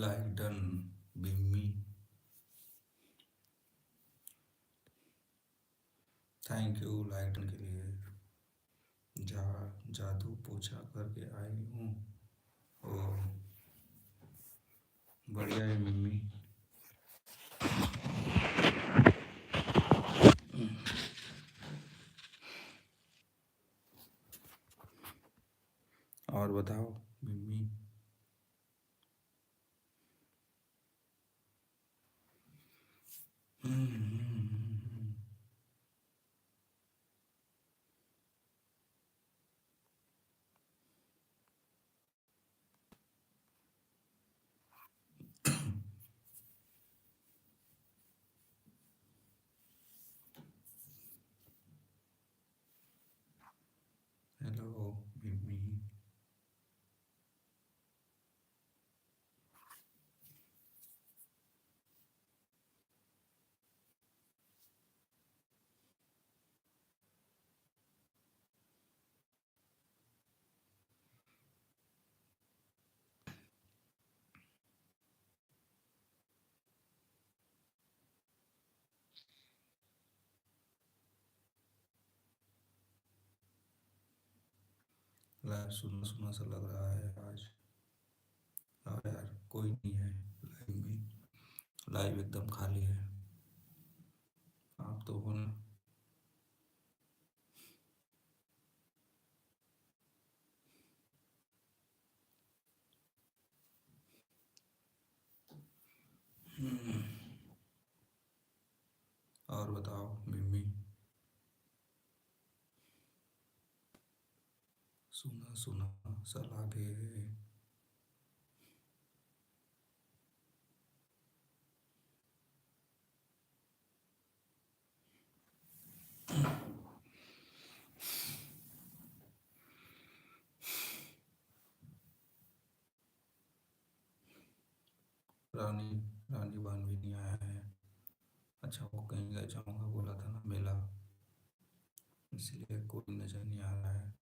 Like done बिम्मी। Thank you like done के लिए। जा जादू पोछा करके आई हूँ। ओ बढ़िया है मिम्मी। और बताओ मिम्मी। हेलो मिम्मी। लाइव सुना सुना सा लग रहा है आज। हाँ यार कोई नहीं है लाइव में। लाइव एकदम खाली है। आप तो हो ना। और बताओ मिम्मी। सुना सुना सा लागे। रानी रानी बान भी नहीं आया है। अच्छा वो कहीं गए जाऊंगा बोला था ना मेला। इसलिए कोई नजर नहीं आ रहा है।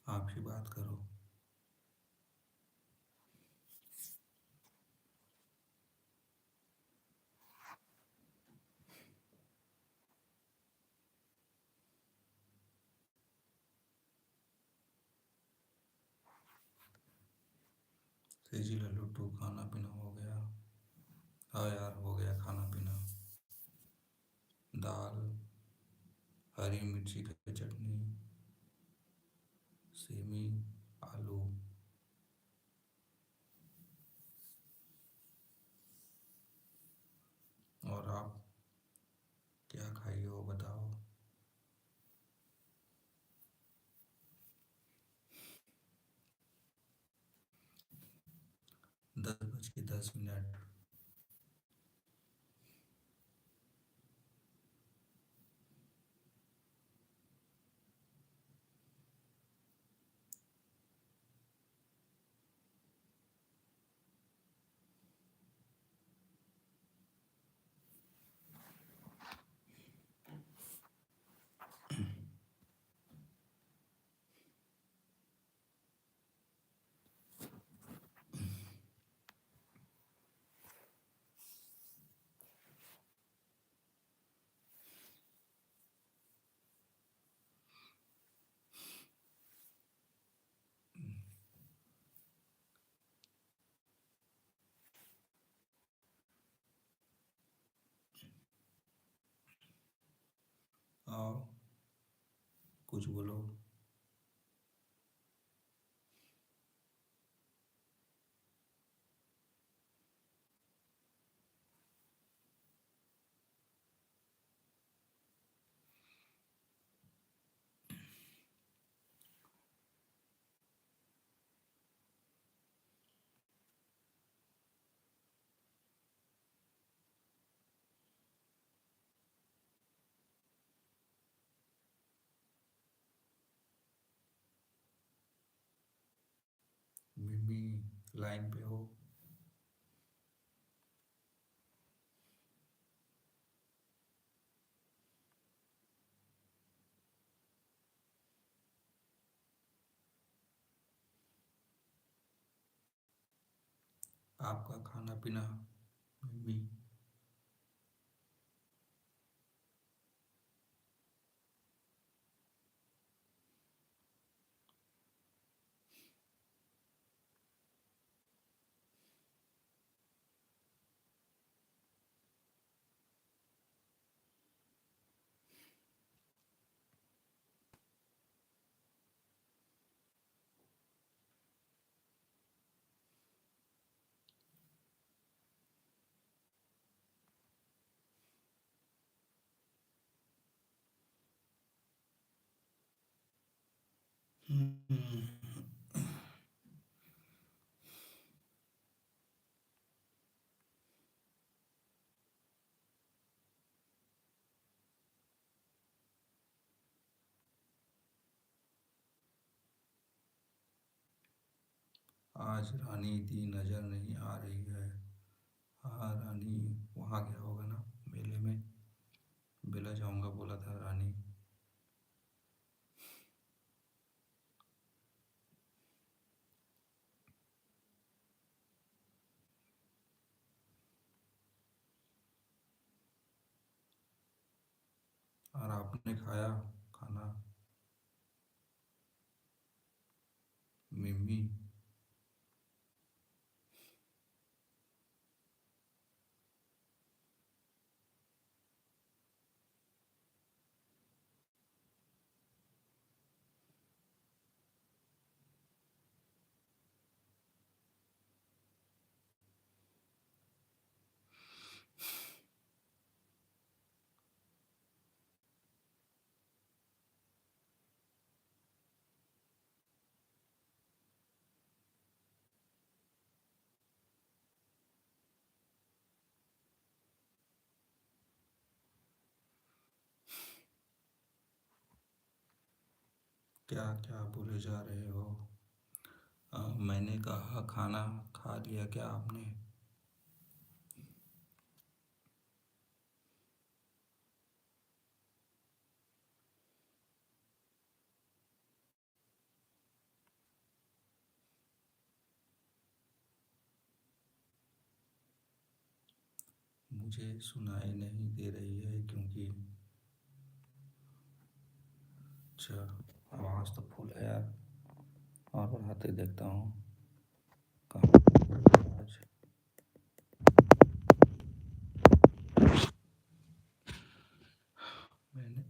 आप ही बात करो। तेजी लल्लू टू खाना पीना हो गया। हाँ यार हो गया खाना पीना। दाल, हरी मिर्ची की चटनी, सेमी, आलू। और आप क्या खाई हो बताओ। 10:10। आओ कुछ बोलो। लाइन पे हो? आपका खाना पीना भी? हम्म। आज रानी दी नजर नहीं आ रही है। हाँ रानी, वहाँ गया होगा ना मेले में। बेला जाऊंगा बोला था रानी। और आपने खाया खाना? मिम्मी? क्या क्या बोले जा रहे हो? मैंने कहा खाना खा लिया क्या आपने? मुझे सुनाई नहीं दे रही है क्योंकि। अच्छा, आवाज़ तो फुल है यार। और बढ़ाते देखता हूँ कहाँ आवाज़। मैंने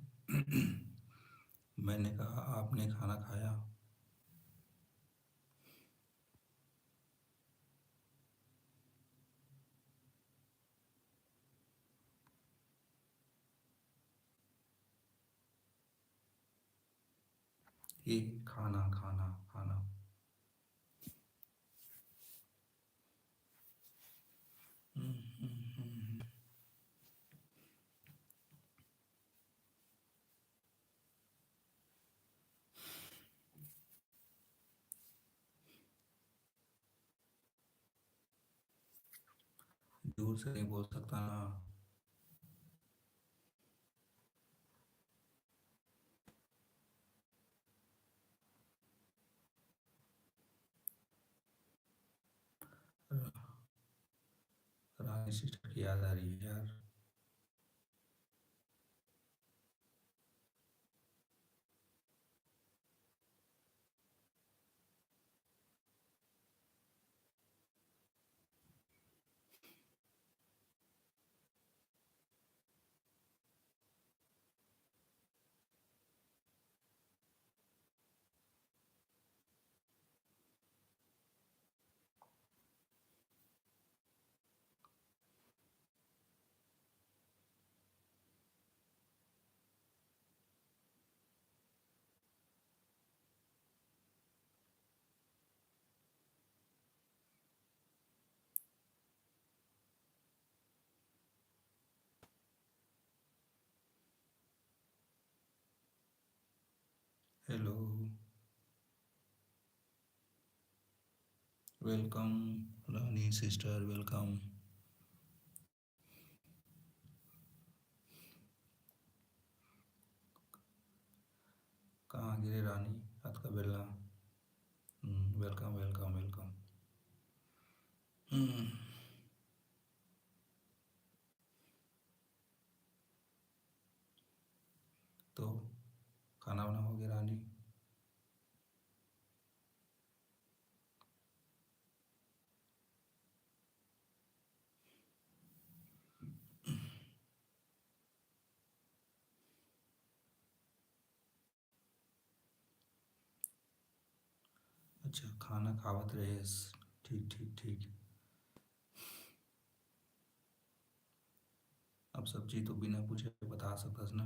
मैंने कहा आपने खाना खाया? ये खाना खाना खाना। हम्म, हम्म, हम्म। दूर से नहीं बोल सकता ना। रानी सिस्टर की याद आ रही है यार। हेलो। वेलकम रानी सिस्टर, वेलकम। कहाँ गिरे रानी, हाथ का बेलना। Welcome welcome welcome. हम्म, तो खाना वाना हो गया रानी? अच्छा, खाना खावत रहे। ठीक ठीक ठीक। अब सब्जी तो बिना पूछे बता सकता ना।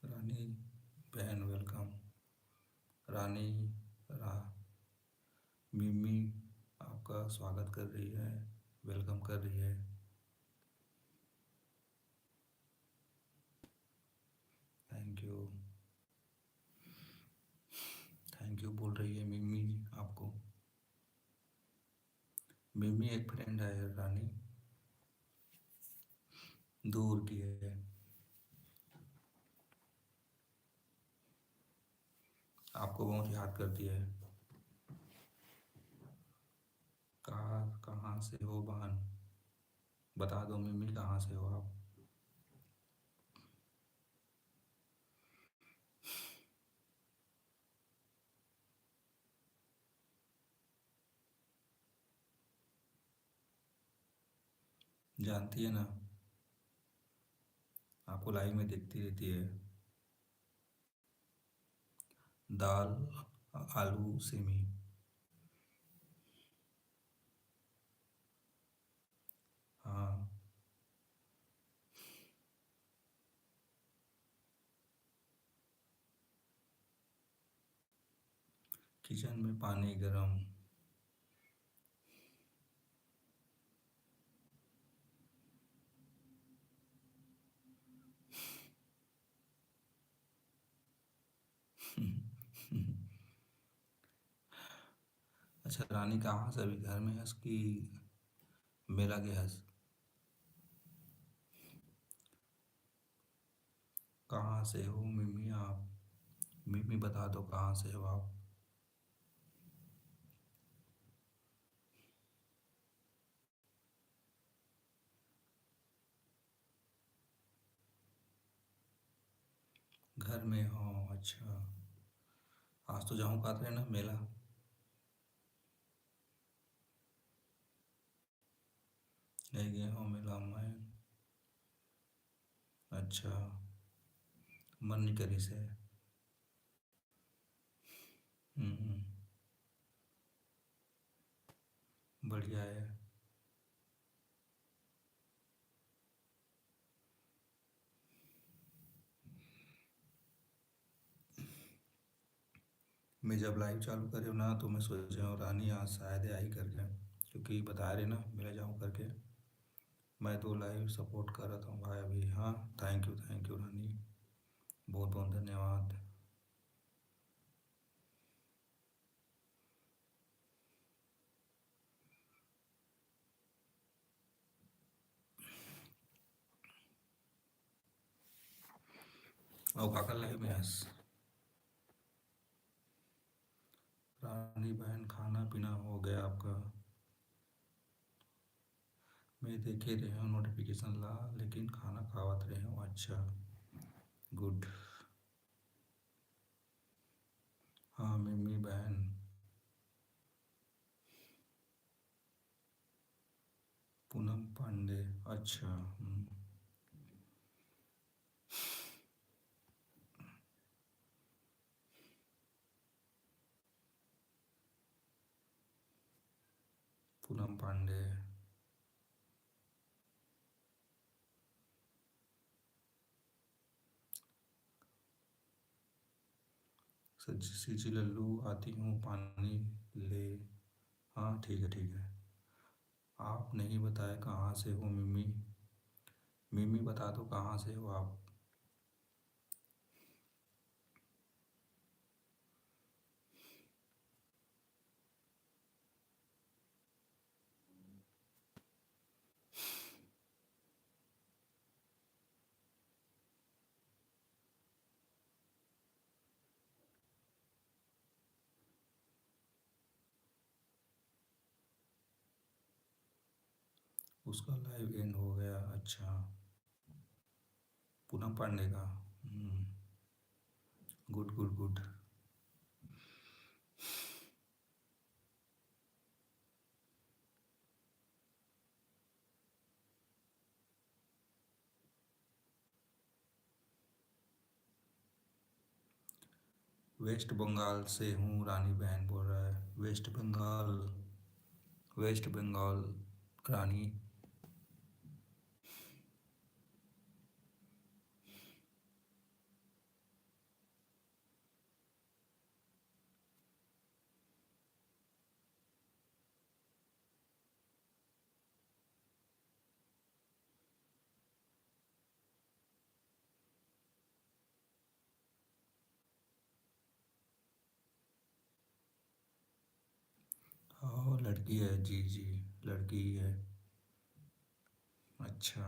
रानी बहन वेलकम। रानी रा मिमी आपका स्वागत कर रही है, वेलकम कर रही है। Thank you. थैंक यू बोल रही है मिमी आपको। मिमी एक फ्रेंड है रानी, दूर की है। आपको बहुत याद करती है। कहाँ कहाँ से हो बहन, बता दो मिमी कहाँ से हो आप। जानती है ना, आपको लाइव में देखती रहती है। दाल आलू सेमी। हाँ। किचन में पानी गरम। अच्छा रानी कहाँ से, अभी घर में हंस कि मेला के हंस? कहाँ से हो मिमी आप? मिमी बता दो कहाँ से हो आप। घर में हो, अच्छा। आज तो जाऊँ का रहे ना मेला। नहीं गए हो मेला में? अच्छा, मन नहीं करी से। हम्म, बढ़िया है। मैं जब लाइव चालू करे ना तो मैं सोच रहा हूँ रानी आज शायद आई करके, क्योंकि बता रहे ना मेरा जाऊँ करके। मैं तो लाइव सपोर्ट कर रहा था भाई अभी। हाँ, थैंक यू रानी, बहुत बहुत धन्यवाद। और काका लाइव में हंस। रानी बहन खाना पीना हो गया आपका? मैं देखे रहे हूँ नोटिफिकेशन ला, लेकिन खाना खावत रहे हूँ। अच्छा, गुड। हाँ मिमी बहन। पूनम पांडे, अच्छा। पूनम पांडे। सच सीची लल्लू आती हूँ पानी ले हाँ ठीक है ठीक है। आप नहीं बताए कहाँ से हो मिमी। मिमी बता दो कहाँ से हो आप। उसका लाइव एंड हो गया, अच्छा। पूनम पांडे का। Good good good. West Bengal से हूँ, रानी बहन बोल रहा है। वेस्ट बंगाल। वेस्ट बंगाल। रानी। हाँ लड़की है, जी जी। लड़की ही है। अच्छा।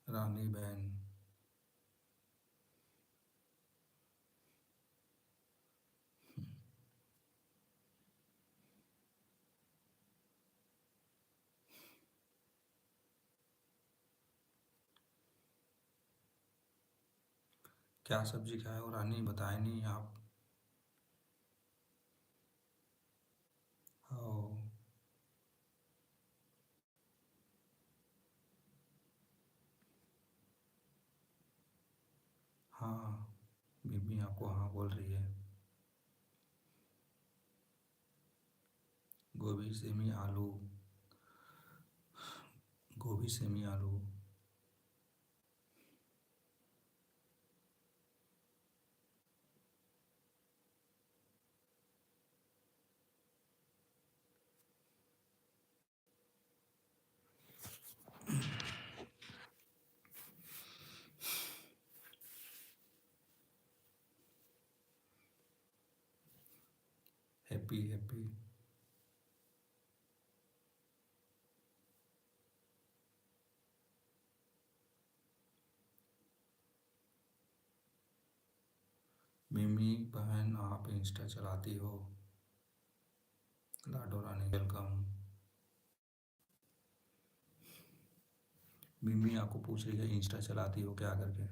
रानी बहन। क्या सब्जी खाए हो रानी, बताए नहीं आप। हाँ। हाँ। बीबी आपको हाँ बोल रही है। गोभी सेमी आलू। गोभी सेमी आलू। Happy happy. मिमी बहन आप इंस्टा चलाती हो। लाडो रानी वेलकम। मिमी आपको पूछ रही है इंस्टा चलाती हो क्या करके।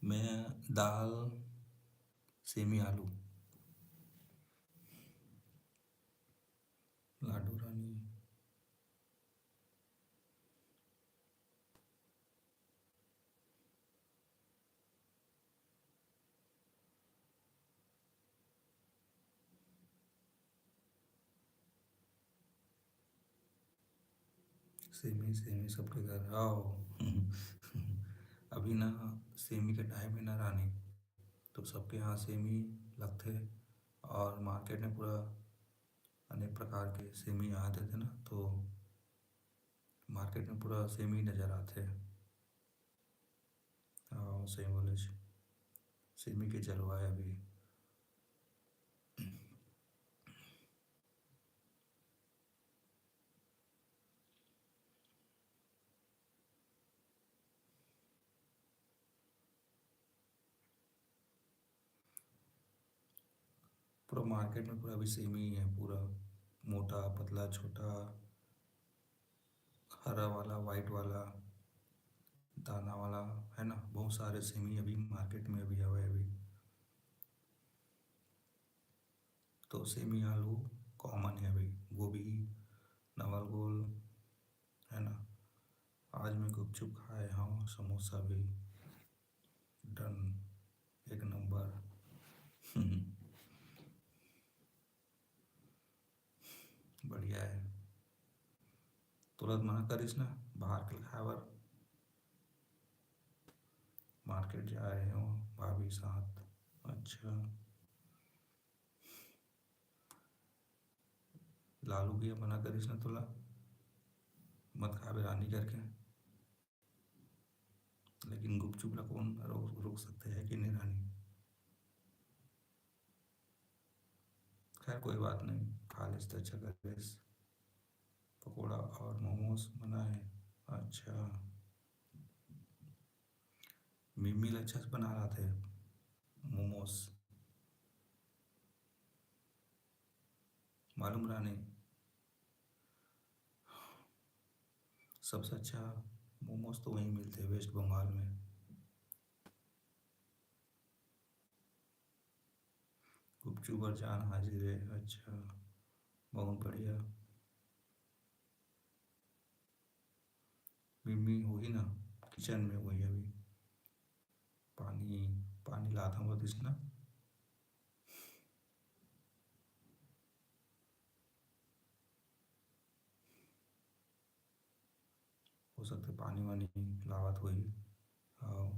मैं दाल सेमी आलू। लाडो रानी। सेमी सेमी सबके घर आओ। अभी ना सेमी का टाइम है ना रानी, तो सबके यहाँ सेमी लगते हैं। और मार्केट में पूरा अनेक प्रकार के सेमी आते थे ना, तो मार्केट में पूरा सेमी नज़र आते हैं। हाँ सही बोले छी। सेमी के जलवाए अभी। पूरा मार्केट में पूरा अभी सेम ही है पूरा, मोटा पतला छोटा, हरा वाला वाइट वाला, दाना वाला, है ना, बहुत सारे सेम ही अभी मार्केट में अभी है अभी। तो सेमी आलू कॉमन है अभी, गोभी, नवलगोल, है ना। आज मैं गुपचुप खाए हाँ, समोसा भी डन, एक नंबर। बढ़िया है। तुरंत मना करिस ना, बाहर के खावर, मार्केट जा रहे हो भाभी साथ। अच्छा, लालू भैया मना करिस ना तुला, मत खावे रानी करके। लेकिन गुपचुप ला कौन रोक सकते हैं कि नहीं रानी। खैर कोई बात नहीं, खा लेस तो अच्छा कर लेस। पकौड़ा और मोमोज मना है। अच्छा, मिमी अच्छा से बना रहा थे मोमोज, मालूम रानी। सबसे अच्छा मोमोज तो वहीं मिलते हैं वेस्ट बंगाल में। गुपचुप और जान हाजिर है। अच्छा, बहुत बढ़िया। मिमी हुई ना, किचन में हुई अभी। पानी, पानी लाता हूँ बस ना। हो सकता है पानी वानी लावत हुई। हाँ,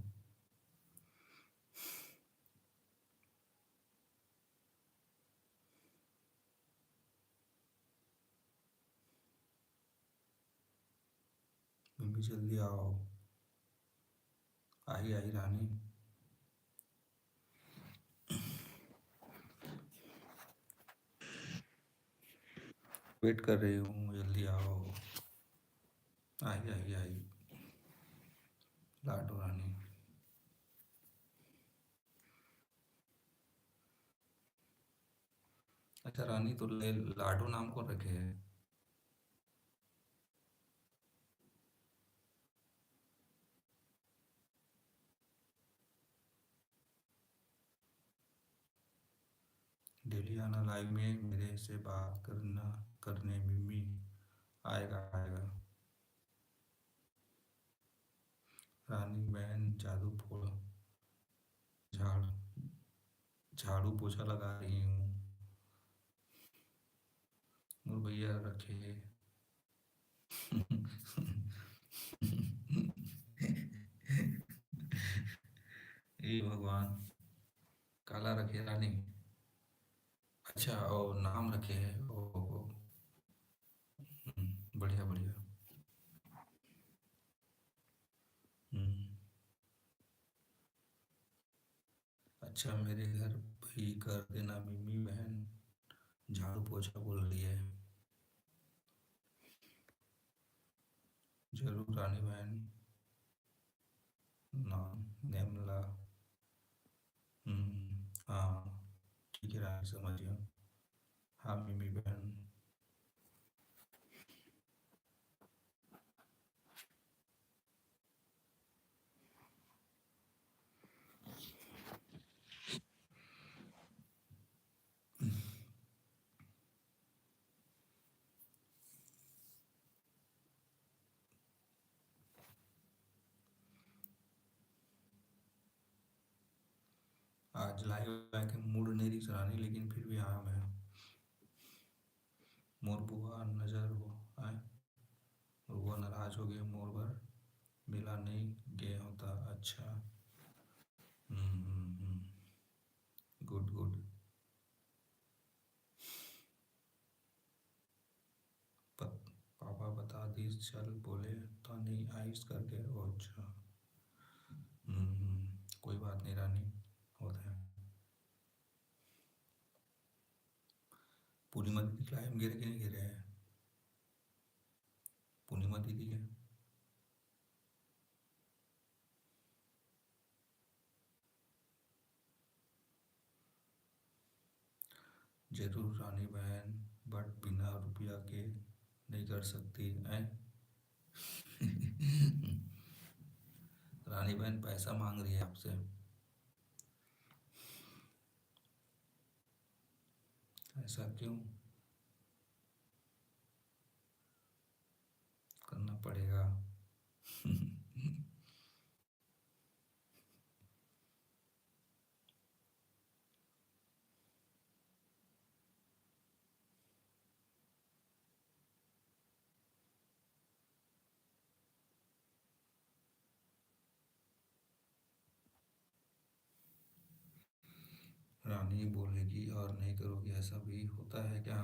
मिमी जल्दी आओ। आई आई रानी, वेट कर रही हूँ, जल्दी आओ। आई आई आई, लाडो रानी। अच्छा रानी, तो लाडो नाम कौन रखे है। डेली आना लाइव में मेरे से बात करना, करने मिमी। आएगा आएगा। रानी बहन जादू फोड़, झाड़, झाड़ू पोछा लगा रही हूँ। नूर भैया रखे। ये भगवान, काला रखे रानी। अच्छा, ओ नाम रखे हैं ओ। बढ़िया बढ़िया। हम्म, अच्छा मेरे घर भी कर देना मिमी बहन, झाड़ू पोछा बोल रही है। जरूर रानी बहन, नाम नेमला। हाँ, ठीक है रानी, समझ गया। हाँ मिमी बहन। आज लाइव आके मूड नहीं दिख रानी, लेकिन फिर भी आया मैं। मोर बुआ नजर वो आए, और वो नाराज हो गए मोर पर, मिला नहीं गए होता। अच्छा। Good good. पापा बता दी चल बोले तो नहीं आइस करके। ओ अच्छा। कोई बात नहीं रानी, होता है। पूर्णिमा दीदी क्लाइम गिरे कि नहीं गिरे हैं। पूर्णिमा दीदी के जरूर रानी बहन, बट बिना रुपया के नहीं कर सकती हैं। रानी बहन पैसा मांग रही है आपसे। ऐसा क्यों? करना पड़ेगा। रानी बोलेगी और नहीं करोगे, ऐसा भी होता है क्या?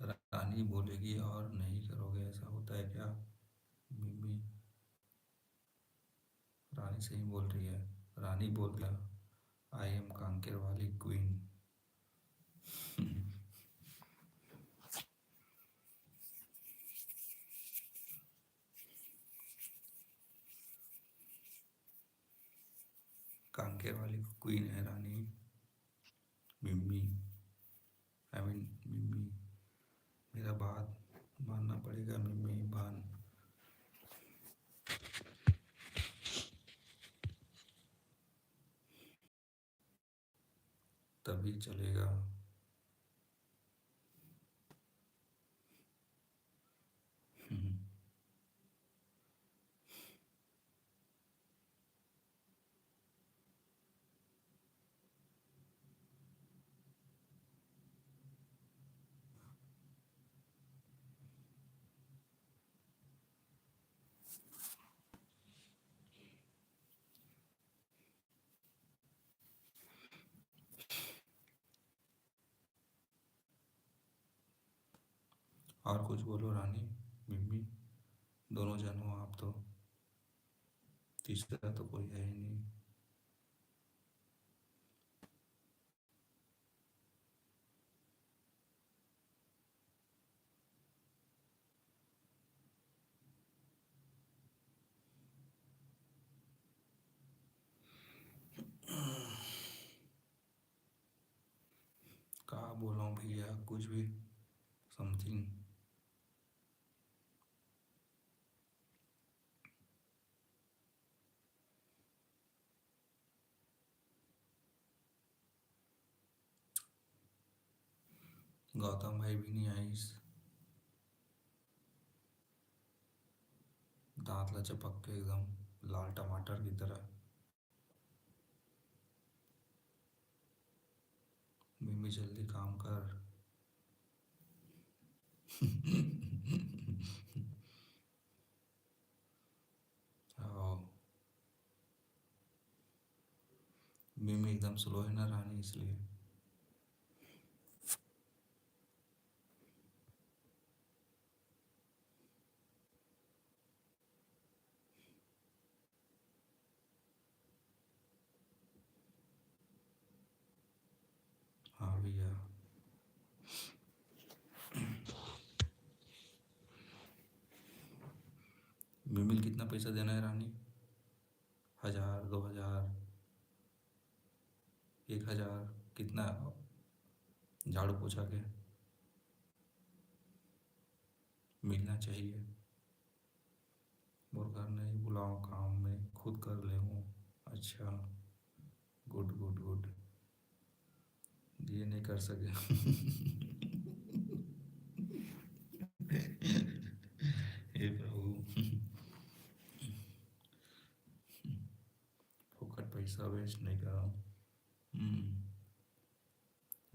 रानी बोलेगी और नहीं करोगे, ऐसा होता है क्या? मिमी, रानी सही बोल रही है। रानी बोल दिया, आई एम कांकेर वाली क्वीन। कांकेर वाली क्वीन है रानी। मिमी, आई मीन मिमी, मेरा बात मानना पड़ेगा मिमी बान। तभी चलेगा। और कुछ बोलो रानी, मिमी, दोनों जन हो आप तो, तीसरा तो कोई है ही नहीं। कहा बोला हूँ भैया, कुछ भी समथिंग। गौतम भाई भी नहीं आई। दांत लचपक के एकदम लाल टमाटर की तरह। मिमी जल्दी काम कर। आओ। मिमी एकदम स्लो है ना रानी, इसलिए। हाँ भैया। मिमिल कितना पैसा देना है रानी? 1000, 2000, 1000? कितना? झाड़ू पोछा के मिलना चाहिए। बोल कर नहीं बुलाओ काम में, खुद कर ले हूँ। अच्छा, गुड गुड गुड। ये नहीं कर सके। हे प्रभु, फोकट पैसा वेस्ट नहीं करा।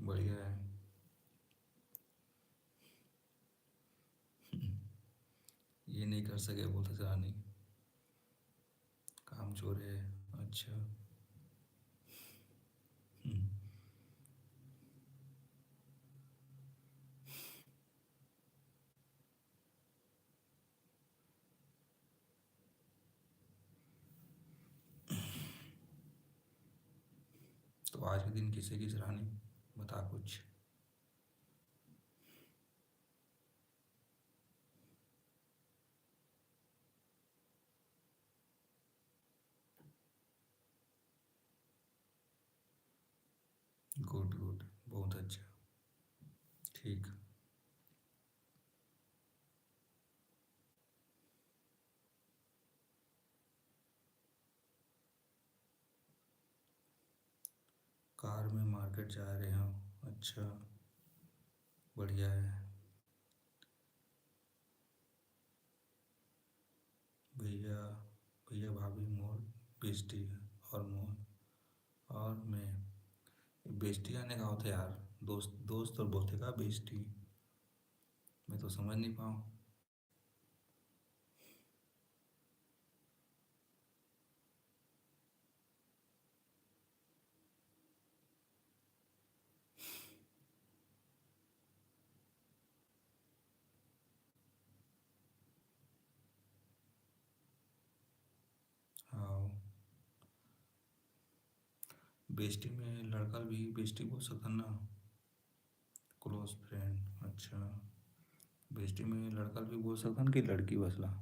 बढ़िया है। ये नहीं कर सके बोलते रानी, काम चोर है। अच्छा। हम्म, तो आज के दिन किसे किस रानी, बता कुछ। गुड गुड, बहुत अच्छा। ठीक। कार में मार्केट जा रहे हो? अच्छा, बढ़िया है। भैया, भैया भाभी मोर बेस्टी और मोर और मैं। बेस्टी आने का होता है यार, दोस्त दोस्त और बोलते का बेस्टी। मैं तो समझ नहीं पाऊँ। हाँ, बेस्टी में लड़का भी बेस्टी बोल सकता ना। क्लोज फ्रेंड, अच्छा। बेस्टी में लड़का भी बोल सकता कि लड़की बसला।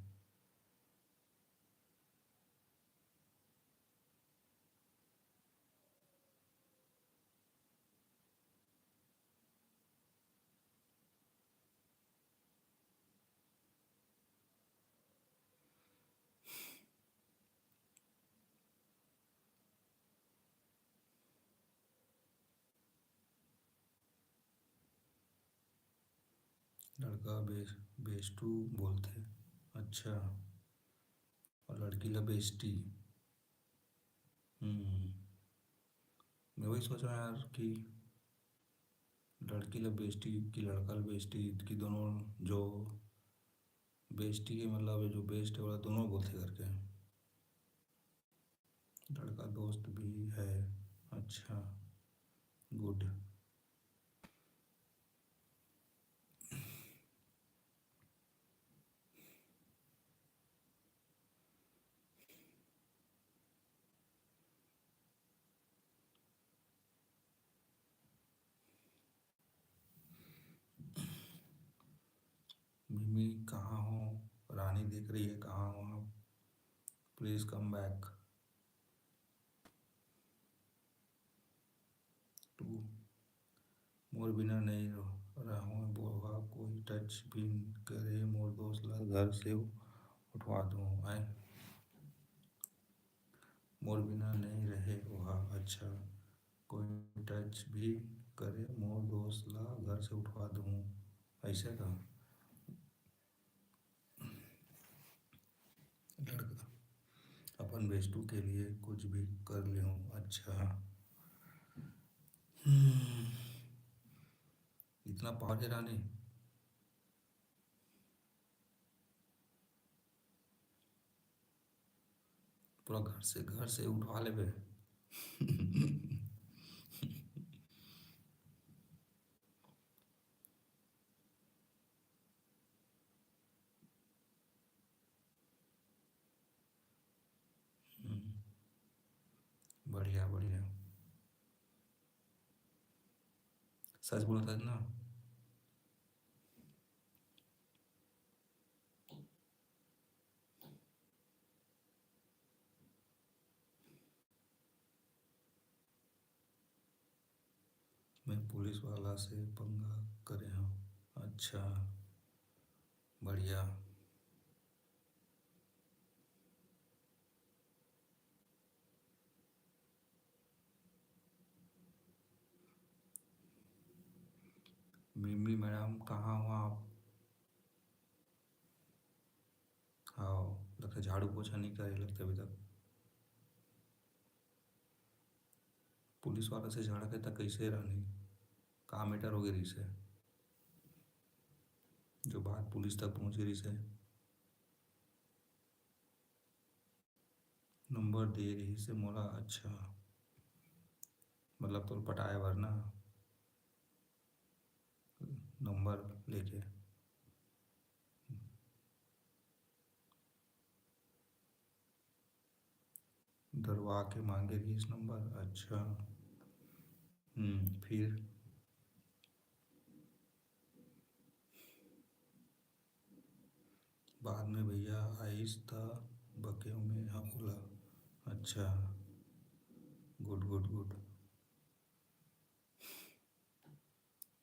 लड़का बेस्टू बोलते। अच्छा। और लड़की ला बेस्टी। हम्म। मैं वही सोच रहा यार कि लड़की ला बेस्टी कि लड़का ला बेस्टी कि दोनों जो बेस्टी के मतलब जो बेस्ट है वाला दोनों बोलते करके। लड़का दोस्त भी है। अच्छा, गुड। मिमी कहाँ हो? रानी देख रही है कहाँ हो आप? Please come back to. मोर बिना नहीं रहा हूँ बोहा, कोई टच भी करे मोर दोस्त ला घर से उठवा दूँ आए। मोर बिना नहीं रहे वहा, अच्छा। कोई टच भी करे मोर दोस्त ला घर से उठवा दूँ, ऐसे का। लड़का अपन बेस्टू के लिए कुछ भी कर ले हूँ, अच्छा। इतना पावर है रानी। पूरा घर से उठवा ले बे। बढ़िया बढ़िया। सच बोलता है ना। मैं पुलिस वाला से पंगा करे हूँ, अच्छा। बढ़िया। मिमी मैडम कहाँ हो आप? हाँ। लगता है झाड़ू पोछा नहीं करे लगता अभी तक। पुलिस वाला से झाड़ा कहता कैसे रानी? कहाँ मैटर हो गई रही से? जो बात पुलिस तक पहुँच रही से। नंबर दे रही से मोला, अच्छा। मतलब तो पटाए वरना नंबर लेके। दरवा के मांगे रही इस नंबर, अच्छा। फिर बाद में भैया आइस था बके में हाँ बोला, अच्छा। Good good good.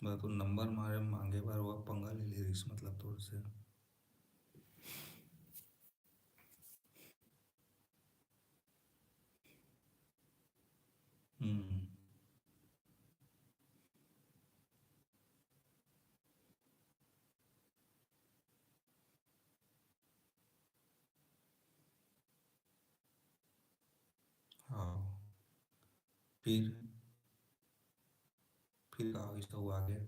मतलब तू नंबर मारे मांगे बार वो पंगा ले ले रही मतलब तोड़ से। हम्म। हाँ। फिर फिर कहा इसका हुआ आगे।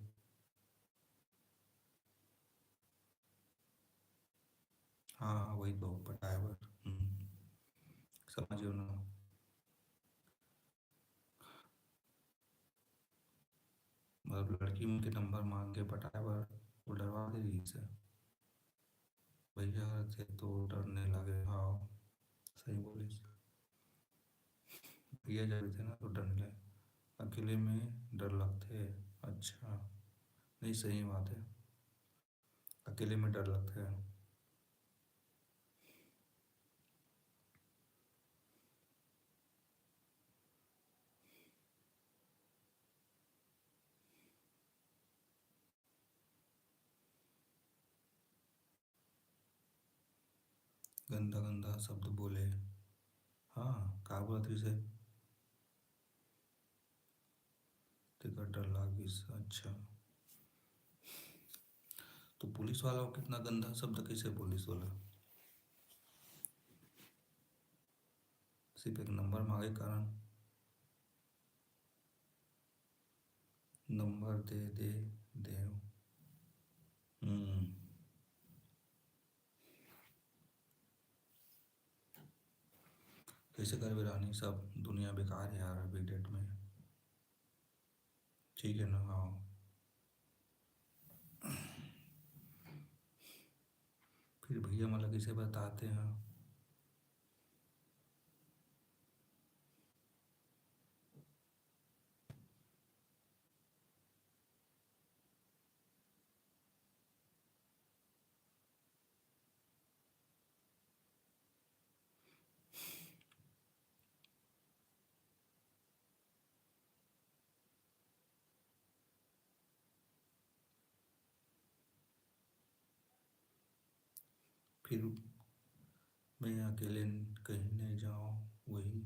हाँ हाँ, वही तो पटाया पर। समझ गए ना। मतलब लड़की उनके नंबर मांग के पटाया पर वो डरवा दे रही से। भैया थे तो डरने लगे। हाँ सही बोली। भैया जब थे ना तो डरने लगे। अकेले में डर लगते है। अच्छा। नहीं सही बात है। अकेले में डर लगता है। गंदा गंदा शब्द बोले। हाँ कहा बोला थी से। टिकट डर लागी से, अच्छा। तो पुलिस वाला को कितना गंदा शब्द कैसे पुलिस वाला। सिर्फ एक नंबर मांगे कारण। नंबर दे दे दे। हम्म। कैसे कर रानी सब दुनिया बेकार है यार अभी डेट में। ठीक है ना। हाँ। फिर भैया मतलब कैसे बताते हैं। फिर मैं अकेले कहीं नहीं जाऊँ। वही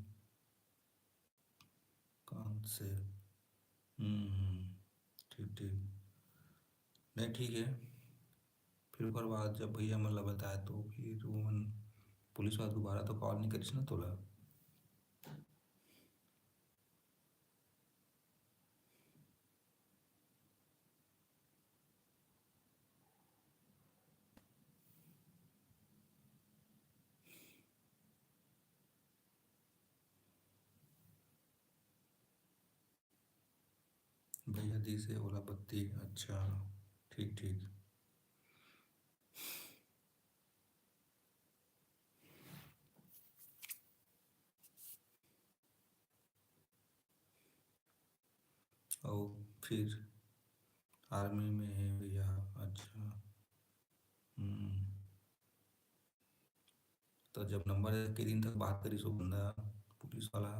काम से। ठीक ठीक। नहीं ठीक है। फिर ओकर बाद जब भैया मतलब बताया तो फिर वो पुलिस वाला दोबारा तो कॉल नहीं करिस ना तोला। भैया दी से ओला बत्ती, अच्छा। ठीक ठीक। और फिर आर्मी में है भैया। अच्छा। हम्म। तो जब नंबर के दिन तक बात करी सो बंदा पुलिस वाला।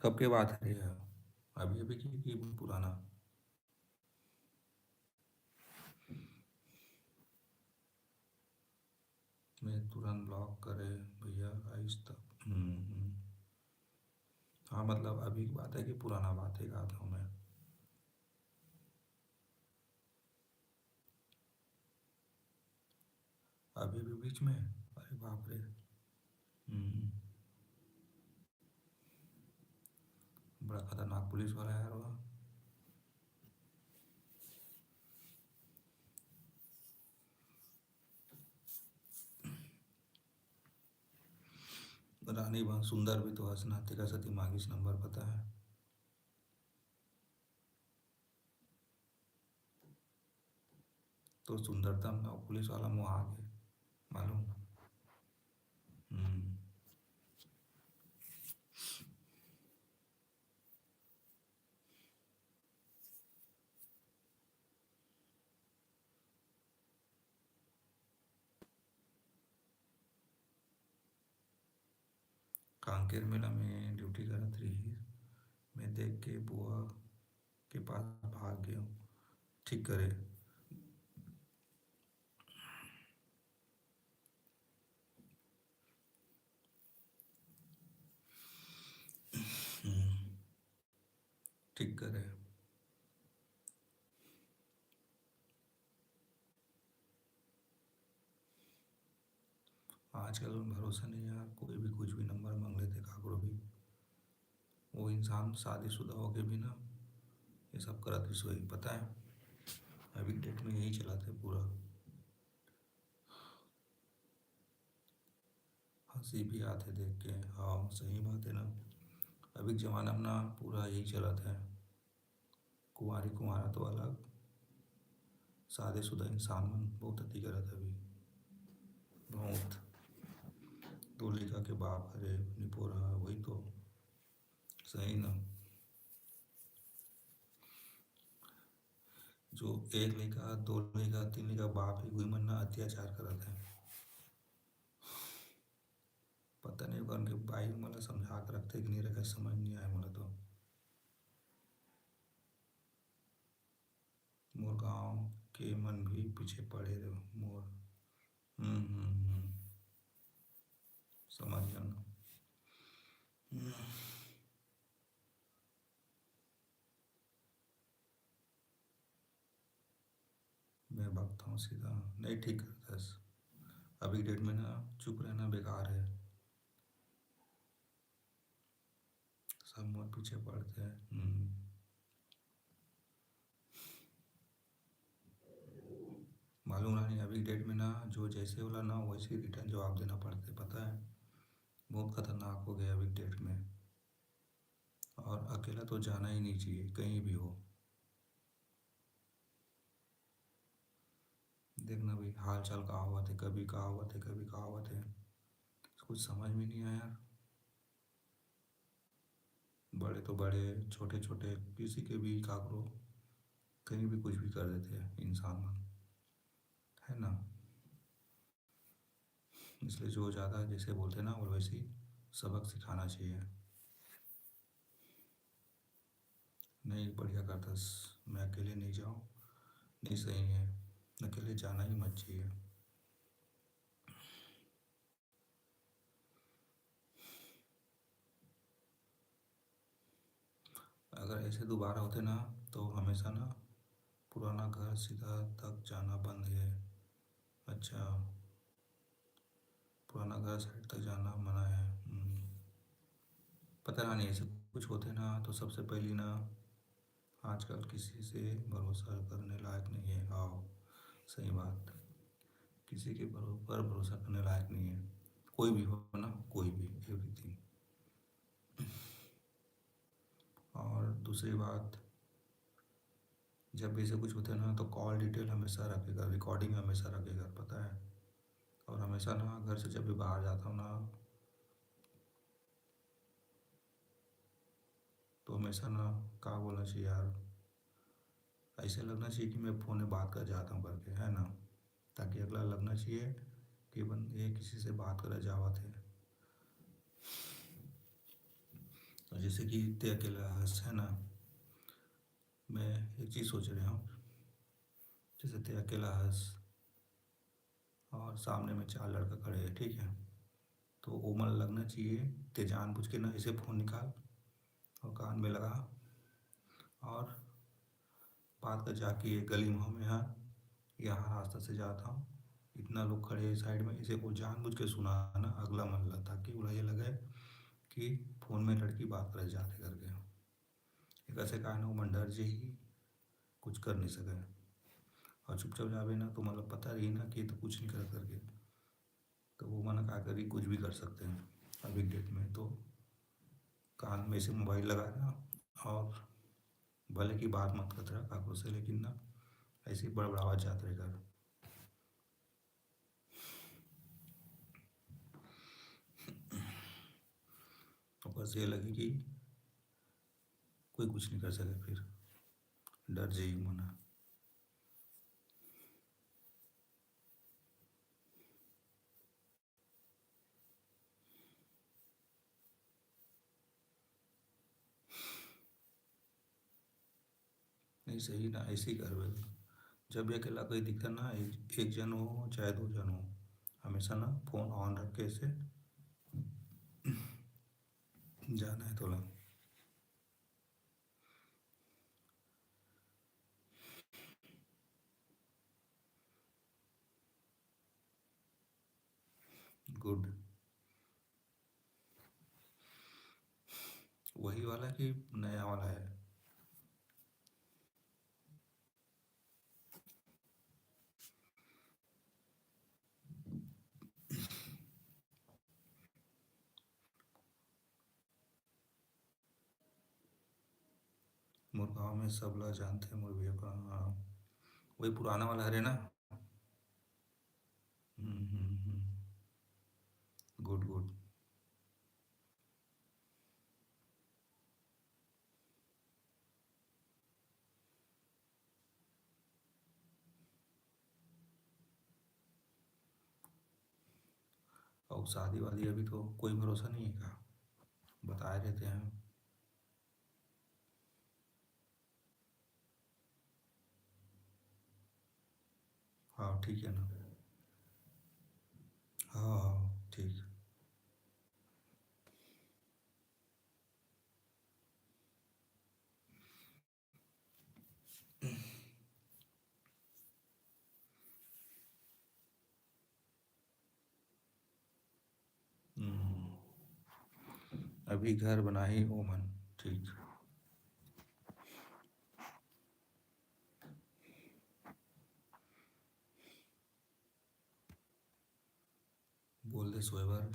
कब के बात है यार। अभी अभी की पुराना। मैं तुरंत ब्लॉक करे भैया आइस तक। हाँ मतलब अभी की बात है कि पुराना बात है कहा था मैं। अभी भी बीच में, अरे बाप रे। हम्म। बड़ा खतरनाक पुलिस वाला है यार वो। रानी बहुत सुंदर भी तो है, नातिका सती मांगिस नंबर पता है। तो सुंदरतम ना पुलिस वाला मुँह आ गए मालूम। हम्म। कांकेर मेला में ड्यूटी करत रही। मैं देख के बुआ के पास भाग गया हूँ। ठीक करे। ठीक करे। आजकल भरोसा नहीं यार, कोई भी कुछ भी नंबर मांग लेते काकरो भी। वो इंसान शादीशुदा होके भी ना ये सब करत ही सोई, पता है। अभी डेट में यही चलाते पूरा। हंसी भी आते देख के। हाँ सही बात है ना। अभी के ज़माना में ना पूरा यही चलत है। कुंवारी कुंवारा तो अलग, शादीशुदा इंसान मन बहुत अति करत है अभी। बहुत। दो लड़का के बाप हरे निपोरा वही तो। सही ना। जो एक लड़का दो लड़का तीन लड़का बाप है वही मन ना अत्याचार करत है। पता नहीं उनके भाई मला समझा के रखते कि नहीं रखे, समझ नहीं आया मला तो। मोर गाँव के मन भी पीछे पड़े रहे मोर। हम्म। समझ गया ना। मैं भागता हूँ सीधा। नहीं ठीक करता है। अभी डेट में ना चुप रहना बेकार है। सब मोर पीछे पड़ते हैं। मालूम नहीं अभी डेट में ना जो जैसे वाला ना वैसे रिटर्न जवाब देना पड़ता है, पता है। बहुत खतरनाक हो गया अभी डेट में। और अकेला तो जाना ही नहीं चाहिए कहीं भी हो। देखना भाई हाल चाल कहाँ हुआ थे, कभी कहाँ हुआ थे, कभी कहाँ हुआ थे। कुछ समझ में नहीं आया यार। बड़े तो बड़े, छोटे छोटे किसी के भी काकरो कहीं भी कुछ भी कर देते हैं इंसान मन, है ना। इसलिए जो ज़्यादा जैसे बोलते हैं ना वो वैसे ही सबक सिखाना चाहिए। नहीं बढ़िया करता। मैं अकेले नहीं जाऊँ। नहीं सही है। अकेले जाना ही मत चाहिए। अगर ऐसे दोबारा होते ना तो हमेशा ना पुराना घर सीधा तक जाना बंद है। अच्छा। पुराना घर साइड तक जाना मना है। पता नहीं ऐसे कुछ होते ना तो सबसे पहली ना आजकल किसी से भरोसा करने लायक नहीं है। आओ सही बात। किसी के पर भरोसा करने लायक नहीं है। कोई भी हो ना, कोई भी, एवरीथिंग। और दूसरी बात, जब भी ऐसे कुछ होता है ना तो कॉल डिटेल हमेशा रखेगा, रिकॉर्डिंग हमेशा रखेगा, पता है। और हमेशा ना घर से जब भी बाहर जाता हूँ ना तो हमेशा ना क्या बोलना चाहिए यार, ऐसे लगना चाहिए कि मैं फ़ोन में बात कर जाता हूँ करके, है ना। ताकि अगला लगना चाहिए कि बंदे किसी से बात कर जावत है। और जैसे कि ते अकेला हंस, है ना। मैं एक चीज़ सोच रहा हूँ। जैसे ते अकेला हंस और सामने में चार लड़का खड़े हैं, ठीक है। तो वो मन लगना चाहिए ते जानबूझ के ना ऐसे फ़ोन निकाल और कान में लगा और बात कर जाके ये गली मोह में, हाँ यहाँ रास्ता से जाता हूँ, इतना लोग खड़े हैं साइड में, इसे को जानबूझ के सुनाना अगला मन लगता ताकि उन्हें ये लगे कि फ़ोन में लड़की बात कर जाते करके। एक ऐसे कारण वो मन डर जे ही कुछ कर नहीं सके। और चुपचाप जावे ना तो मतलब पता रही ना कि ये तो कुछ नहीं कर करके। तो वो मना क्या करी कुछ भी कर सकते हैं अभी डेट में तो। कान में से मोबाइल लगाना और भले की बात मत करते रहा काकरों से, लेकिन ना ऐसे ही बड़बड़ावा जात रहेगा। ऊपर से ये लगे कि कोई कुछ नहीं कर सके, फिर डर जाइए मना। नहीं सही ना, ऐसे ही कर भाई। जब भी अकेला कोई दिखता ना, एक जन हो चाहे दो जन हो, हमेशा ना फोन ऑन रख के ऐसे जाना है थोड़ा। गुड। वही वाला कि नया वाला है? मुरगांव में सब लोग जानते हैं मुर्गिया का, हाँ। वही पुराना वाला है ना? Good good. और शादी वाली अभी तो कोई भरोसा नहीं है का, बताए रहते हैं। हाँ ठीक है ना। हाँ हाँ ठीक। हम्म, अभी घर बना ही ओमन। ठीक। बोल दे सोएबर।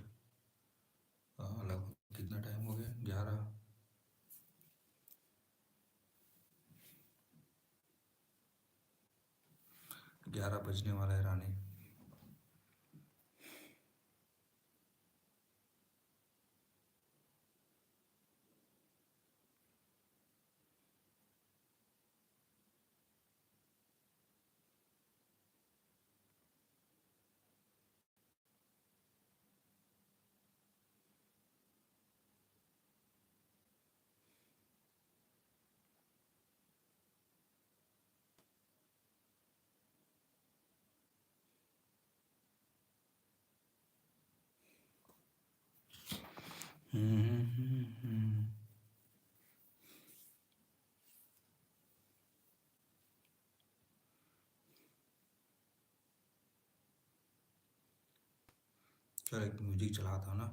हाँ लगभग कितना टाइम हो गया, 11? 11 बजने वाला है रानी। हम्म। चल एक म्यूजिक चलाता ना।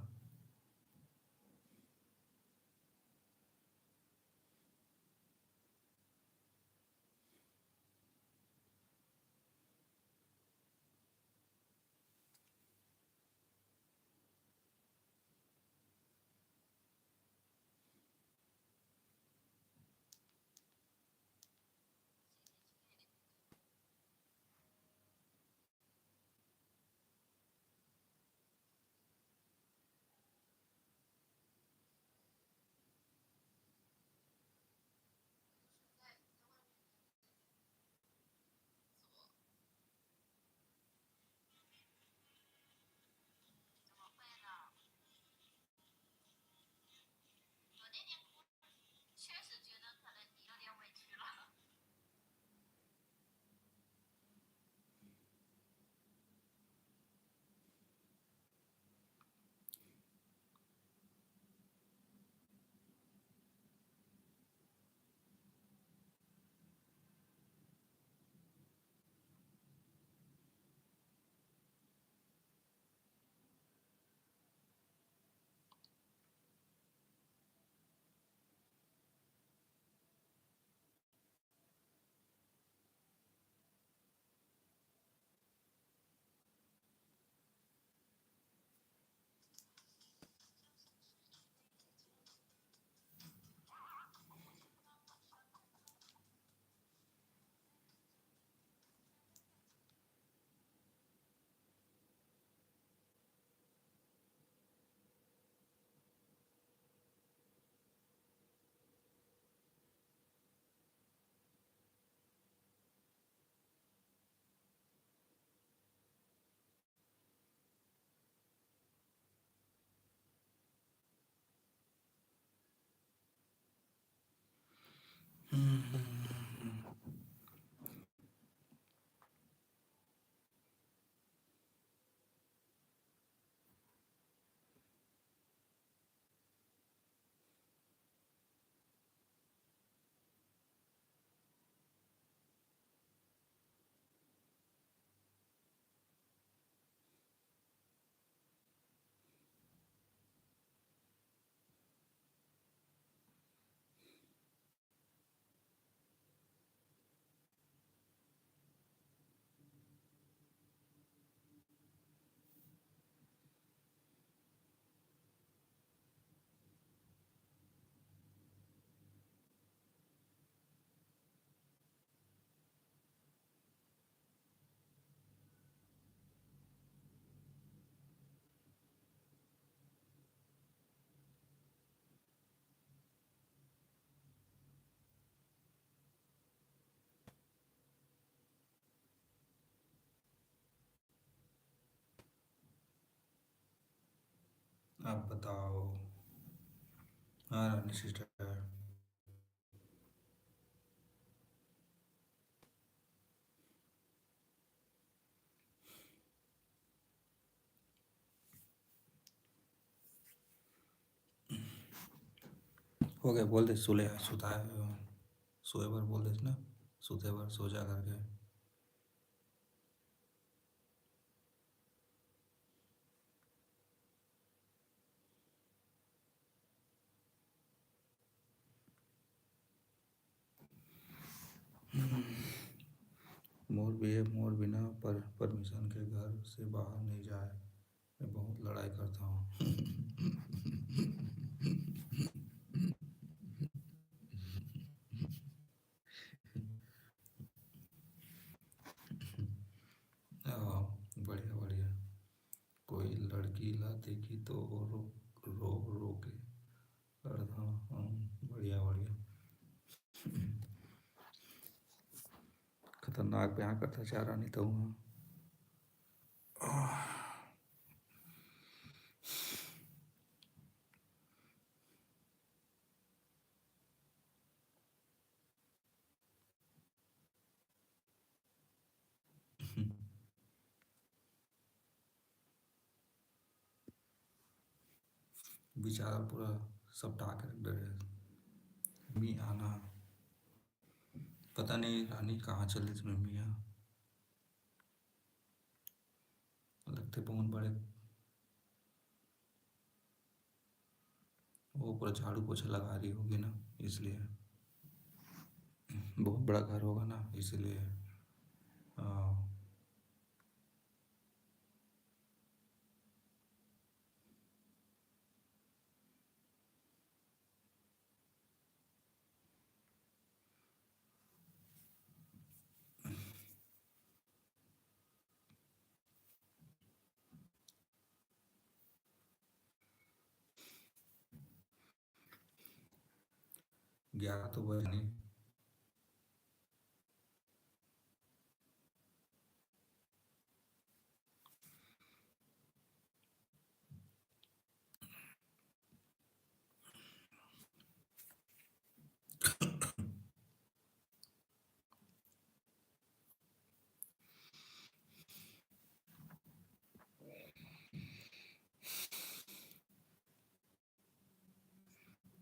आप बताओ। हाँ रानी सिस्टर। हो गया, बोल दे सुले सुता है। सोए बार बोल दे ना, सोते बार सो जा करके। मोर भी है, मोर बिना पर परमिशन के घर से बाहर नहीं जाए। मैं बहुत लड़ाई करता हूँ। बढ़िया बढ़िया। कोई लड़की ला देखी तो वो रो रो के लड़ता हूँ। बढ़िया बढ़िया। खतरनाक बयां करता चाह रहा नहीं तो हूँ। बेचारा पूरा सपटा के रख डरे। मी आना, पता नहीं रानी कहाँ चले तुम्हें मियाँ। लगते बहुत बड़े। वो पूरा झाड़ू पोछा लगा रही होगी ना, इसलिए। बहुत बड़ा घर होगा ना, इसीलिए। हाँ। ग्यारह तो बजे नहीं।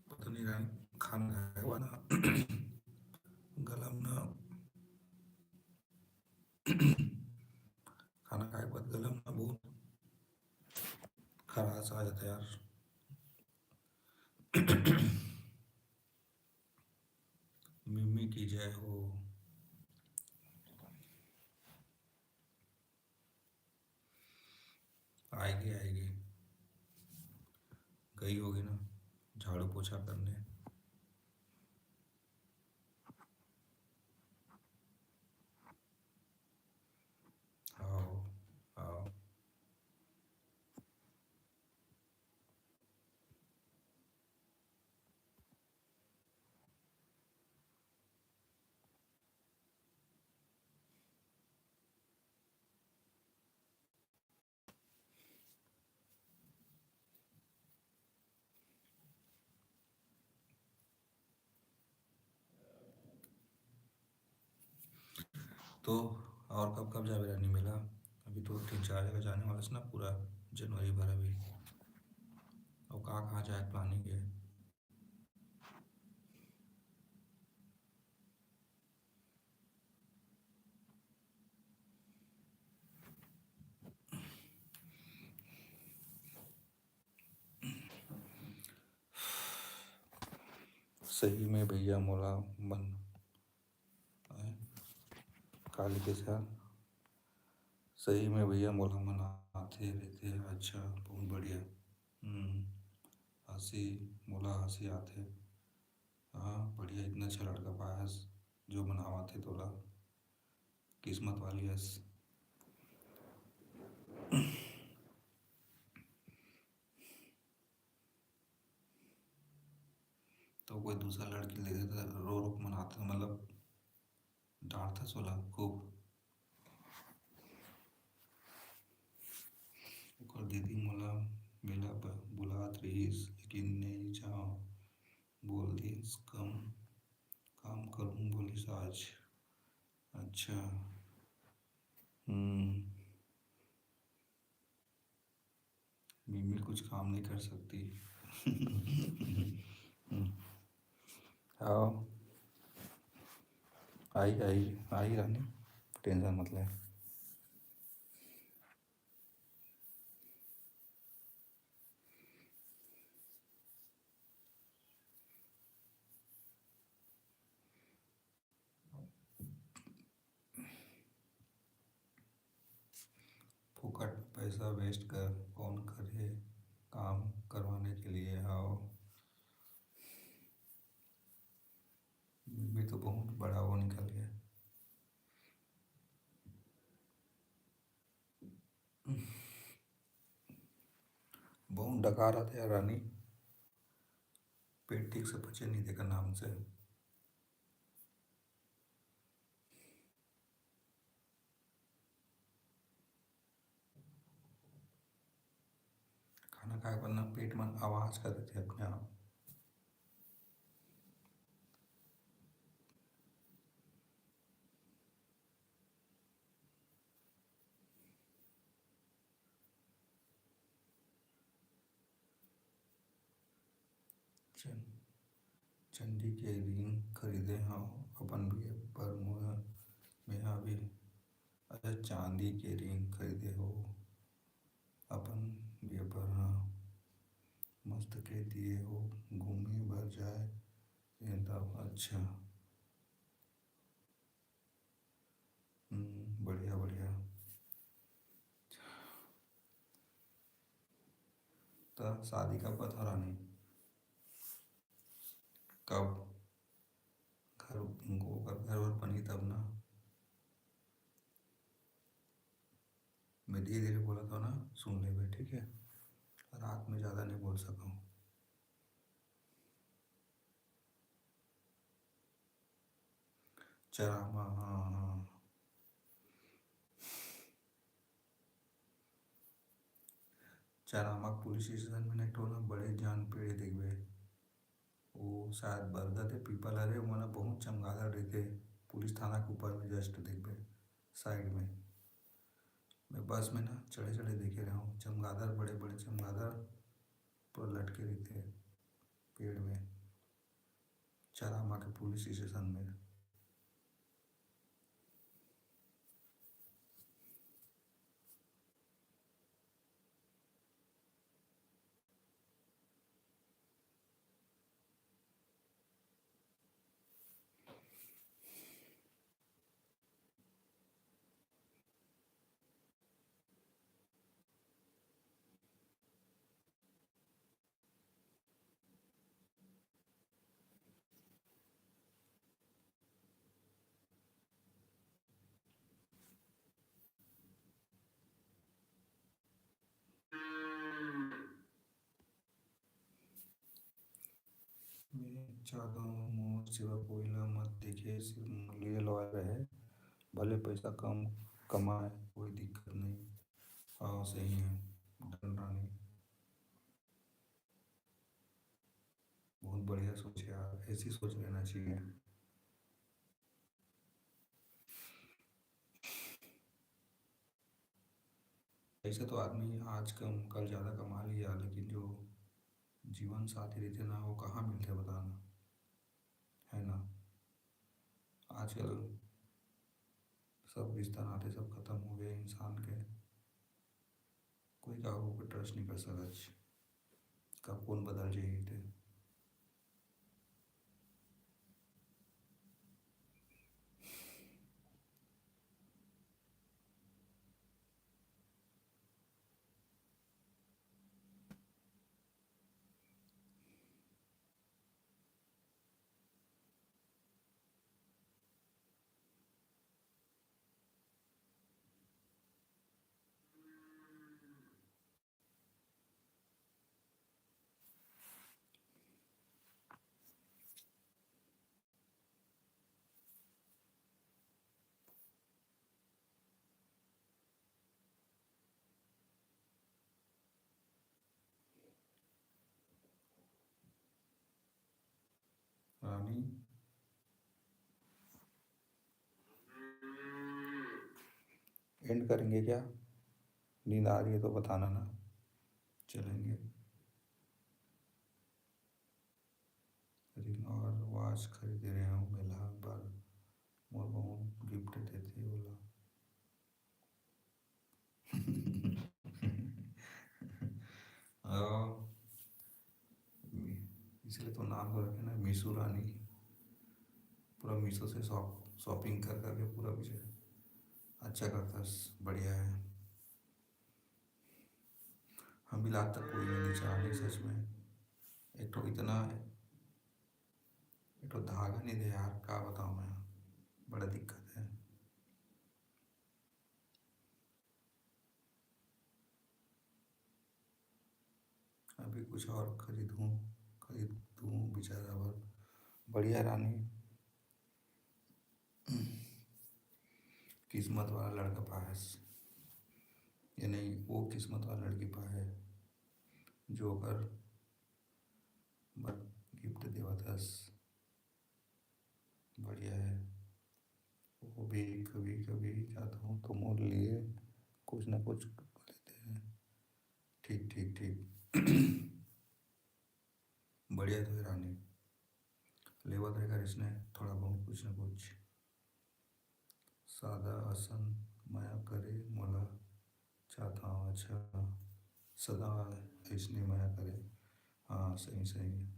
पता नहीं रानी खाना खाया हुआ ना। गला में ना, खाना खाए के बाद गला में ना बहुत खराश आ जाता है यार। मिम्मी की जय हो। आएगी आएगी। गई होगी ना झाड़ू पोछा करने। आओ आओ। तो और कब कब जावे रानी मेला? अभी तो 3 4 जगह जाने वाला है ना पूरा जनवरी भर अभी। और कहाँ कहाँ जाए प्लानिंग है? सही में भैया मोला मन काली के साथ सही में भैया मोला मन आते रहते। अच्छा बहुत बढ़िया। हम्म, हंसी मोला हंसी आते। हाँ बढ़िया, इतना अच्छा लड़का पायास जो बनावा थे तोला। किस्मत वाली हस। तो कोई दूसरा लड़की ले देता रो रो के मनाते मतलब डांटता सोला खूब। ओकर दीदी मोला मेला बुलात रहीस लेकिन नहीं जा बोल दिस कम काम करूँ बोलिस आज। अच्छा। हम्म। मिमी कुछ काम नहीं कर सकती। आओ। आई आई आई रानी, टेंशन मत ले। फुकट में पैसा वेस्ट कर कौन करे काम करवाने के लिए। आओ। मिमी तो बहुत बड़ा वो निकल गया। बहुत डकार आते यार रानी। पेट ठीक से पचे नहीं देखा नाम से। खाना खाए वरना पेट में आवाज़ कर देते अपने आप। चल चंडी के रिंग खरीदे हाँ अपन भी पर मुँह में भी। अच्छा चांदी के रिंग खरीदे हो अपन भी पर हाँ। मस्त के दिए हो घूमे भर जाए ये तब अच्छा। बढ़िया बढ़िया। तो शादी कब बता रानी? कब? घर घर वर बनी तब ना। मैं धीरे धीरे बोला था ना, सुन ले बे ठीक है। रात में ज़्यादा नहीं बोल सका हूँ। चरामा हाँ हाँ। चरामा पुलिस स्टेशन में नहीं ना बड़े जान पेड़ देखबे। वो शायद बरगद है पीपल हरे वो ना बहुत चमगादड़ रहते। पुलिस थाना के ऊपर में जस्ट देखबे साइड में। मैं बस में ना चढ़े चढ़े देखे रहा हूँ चमगादड़ बड़े बड़े चमगादड़ पूरा लटके रहते हैं पेड़ में। चरामा के पुलिस स्टेशन में। मैं चाहता हूँ मोर सिवा कोयला मत देखे सिर्फ मूल्य लॉयर रहे। भले पैसा कम कमाए कोई दिक्कत नहीं। हाँ सही है। डन रानी। बहुत बढ़िया सोच है यार, ऐसी सोच लेना चाहिए। ऐसे तो आदमी आज कम कल ज़्यादा कमा लिया, लेकिन जो जीवन साथी रहते ना वो कहाँ मिलते बताना, है ना। आजकल सब रिश्ता नाते सब खत्म हो गए इंसान के। कोई काहू पे ट्रस्ट नहीं कर सकता, कब कौन बदल जाइए थे। रानी, एंड करेंगे क्या? नींद आ रही है तो बताना ना, चलेंगे। रिंग और वॉच खरीद रहे हूँ मेला पर, मोर बहु गिफ्ट देते बोला। और इसलिए तो नाम को रखे ना मीशू रानी। पूरा मीशो से शॉपिंग कर करके पूरा पीछे अच्छा करता है, बढ़िया है। हम भी लाज तक कोई नहीं चाह नहीं सच में। एक तो इतना, एक तो धागा नहीं दे यार, क्या बताऊँ मैं, बड़ा दिक्कत है। अभी कुछ और खरीदूँ बेचारा भर। बढ़िया रानी, किस्मत वाला लड़का पास, ये नहीं वो किस्मत वाला लड़की पा है जो अगर गिफ्ट देवतस, बढ़िया है। वो भी कभी कभी जाता हूँ तो मोल लिए कुछ ना कुछ लेते हैं। ठीक ठीक ठीक। बढ़िया तो है रानी, लेवल रहेगा इसने थोड़ा बहुत कुछ ना कुछ। सादा आसन माया करे मोला, चाहता हूँ अच्छा सदा इसने माया करे। हाँ सही सही है।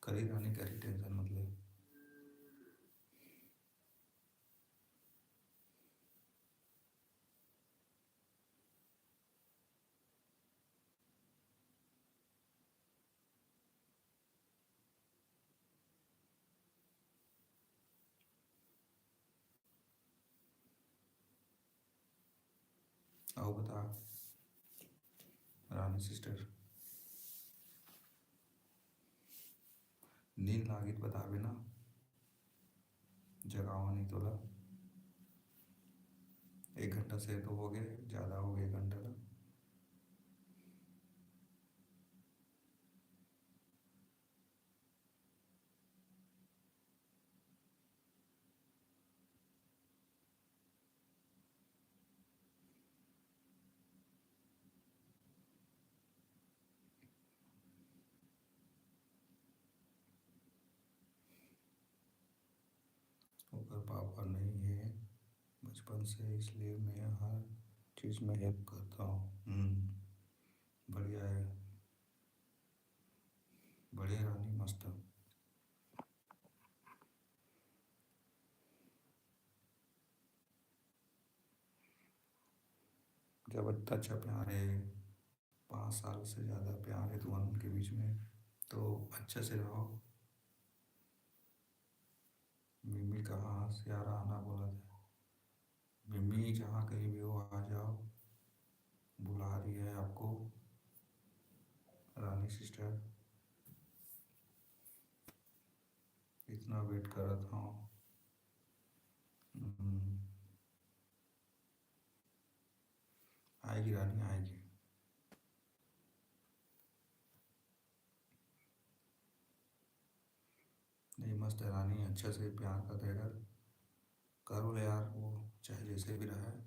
करी रानी करी, टेंशन मत ले। आओ बता रानी सिस्टर, नींद लागी तो बतावे ना, जगाओ नहीं तो ला। 1 घंटा से तो हो गए, ज़्यादा हो गया 1 घंटा ला। ओकर पापा नहीं है बचपन से, इसलिए मैं हर चीज़ में हेल्प करता हूँ। बढ़िया है, बढ़िया रानी मस्त। जब इतना अच्छा प्यार है, 5 साल से ज़्यादा प्यार है तुम्हारे उनके बीच में, तो अच्छे से रहो। मिम्मी कहाँ से यार आना बोला था, मिम्मी जहाँ कहीं भी हो आ जाओ, बुला रही है आपको रानी सिस्टर। इतना वेट कर रहा था। हम्म, आएगी रानी आएगी। नहीं मस्त है रानी, अच्छे से प्यार का तेरा करो यार, वो चाहे जैसे भी रहा है,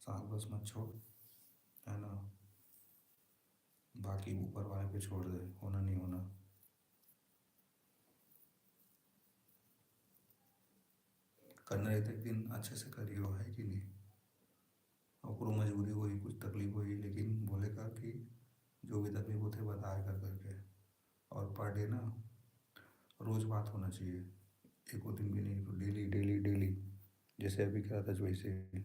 साथ बस मत छोड़, है ना। बाकी ऊपर वाले पे छोड़ दे, होना नहीं होना। करना रहता एक दिन अच्छे से करियो, है कि नहीं। ओकरो मजबूरी हुई, कुछ तकलीफ हुई, लेकिन बोले कर कि जो भी तकलीफ होते बताए कर करके। और पर डे ना रोज़ बात होना चाहिए, एक दो दिन भी नहीं, तो डेली डेली डेली, जैसे अभी करा था वैसे ही।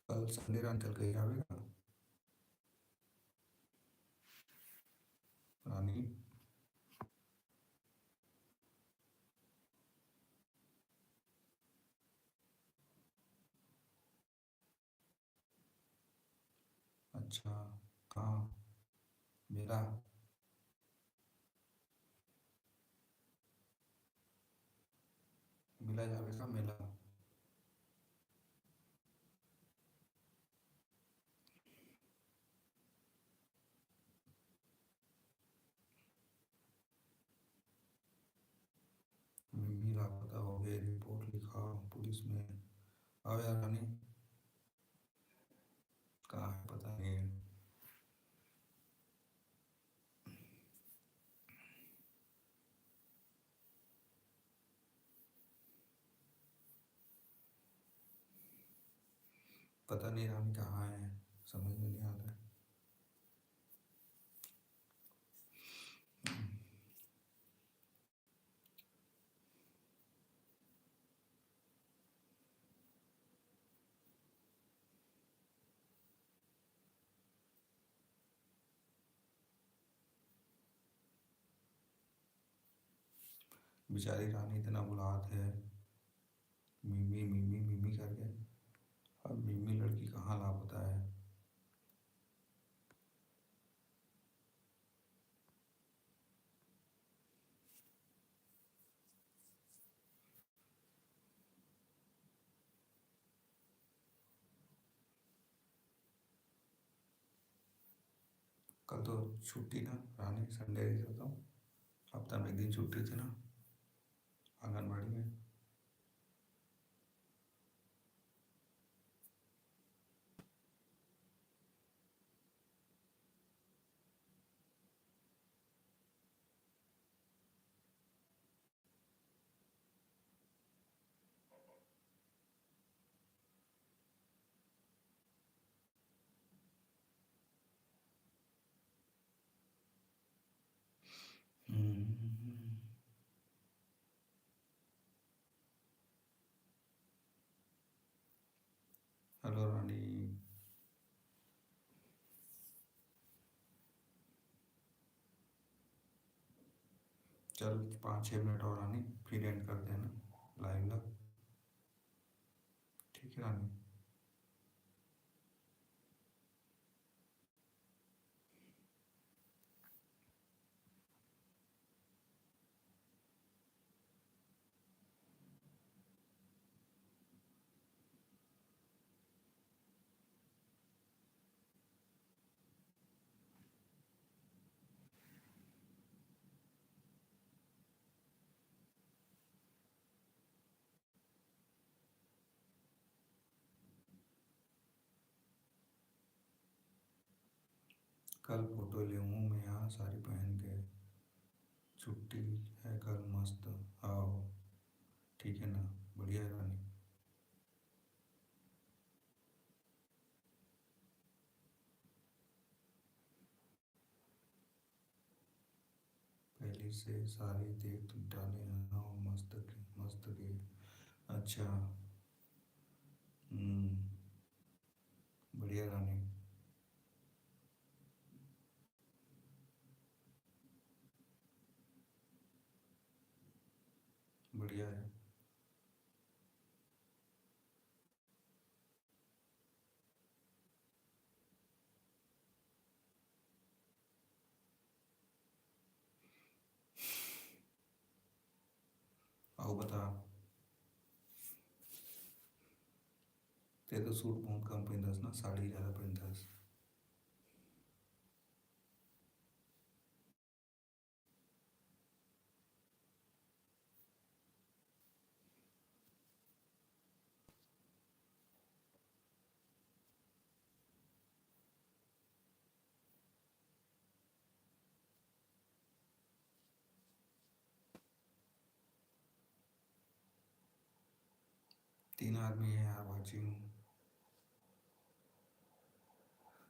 कल संडे रात चल के आवेगा रानी। अच्छा, कहाँ मेरा। मिला जावेगा मेला। मिमी लापता हो गए, रिपोर्ट लिखा पुलिस में। अब यार रानी कहाँ है पता नहीं है। पता नहीं रानी कहाँ है, समझ में नहीं आ रहा है। बेचारी रानी इतना बुलात है, मिमी मिमी मिमी करके। अब मिमी लड़की कहाँ लापता है। कल तो छुट्टी ना रानी, संडे रहता हूँ, हफ्ता में एक दिन छुट्टी थी ना आंगनबाड़ी में। हम्म। हेलो रानी। चल 5-6 मिनट और रानी, फिर एंड कर देना लाइव ला। ठीक है रानी। कल फोटो ले हूँ मैं यहाँ साड़ी पहन के, छुट्टी है कल मस्त। आओ, ठीक है ना, बढ़िया है रानी। पहले से सारी देख डाले हैं, हाँ मस्त मस्त के। अच्छा। हम्म। बढ़िया रानी। बढ़िया है। आओ बता। ते तो सूट बहुत कम पहनतास ना, साड़ी ज़्यादा पहनतास। 3 आदमी है यार वाचिंग।